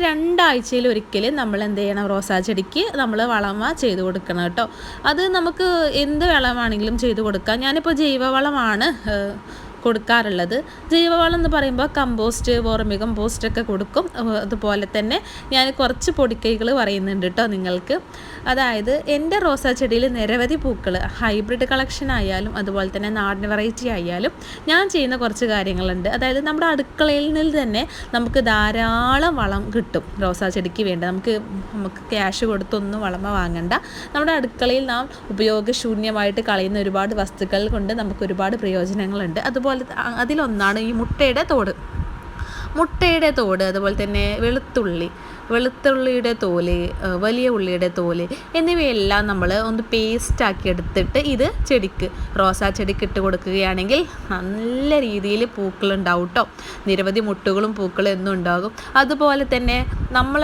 2 ആഴ്ചയിൽ നമ്മൾ എന്ത് ചെയ്യണം, റോസാ ചെടിക്ക് നമ്മൾ വളമ ചെയ്ത് കൊടുക്കണം കേട്ടോ. അത് നമുക്ക് എന്ത് വളമാണെങ്കിലും ചെയ്ത് കൊടുക്കാം. ഞാനിപ്പോൾ ജൈവവളമാണ് കൊടുക്കാറുള്ളത്. ജൈവവളം എന്ന് പറയുമ്പോൾ കമ്പോസ്റ്റ്, വേർമി കമ്പോസ്റ്റ് ഒക്കെ കൊടുക്കും. അതുപോലെ തന്നെ ഞാൻ കുറച്ച് പൊടിക്കൈകൾ പറയുന്നുണ്ട് കേട്ടോ നിങ്ങൾക്ക്. അതായത് എൻ്റെ റോസാ ചെടിയിൽ നിരവധി പൂക്കൾ, ഹൈബ്രിഡ് കളക്ഷൻ ആയാലും അതുപോലെ തന്നെ നാടൻ വെറൈറ്റി ആയാലും ഞാൻ ചെയ്യുന്ന കുറച്ച് കാര്യങ്ങളുണ്ട്. അതായത് നമ്മുടെ അടുക്കളയിൽ നിന്ന് തന്നെ നമുക്ക് ധാരാളം വളം കിട്ടും റോസാ ചെടിക്ക് വേണ്ട. നമുക്ക് ക്യാഷ് കൊടുത്തൊന്നും വളമ വാങ്ങണ്ട. നമ്മുടെ അടുക്കളയിൽ നാം ഉപയോഗശൂന്യമായിട്ട് കളയുന്ന ഒരുപാട് വസ്തുക്കൾ കൊണ്ട് നമുക്ക് ഒരുപാട് പ്രയോജനങ്ങളുണ്ട്. അതുപോലെ അതിലൊന്നാണ് ഈ മുട്ടയുടെ തോട്, അതുപോലെ തന്നെ വെളുത്തുള്ളിയുടെ തോല്, വലിയ ഉള്ളിയുടെ തോല് എന്നിവയെല്ലാം നമ്മൾ ഒന്ന് പേസ്റ്റാക്കി എടുത്തിട്ട് ഇത് റോസാ ചെടിക്ക് ഇട്ട് കൊടുക്കുകയാണെങ്കിൽ നല്ല രീതിയിൽ പൂക്കളുണ്ടാവും കേട്ടോ. നിരവധി മുട്ടുകളും പൂക്കളും എന്നും ഉണ്ടാകും. അതുപോലെ തന്നെ നമ്മൾ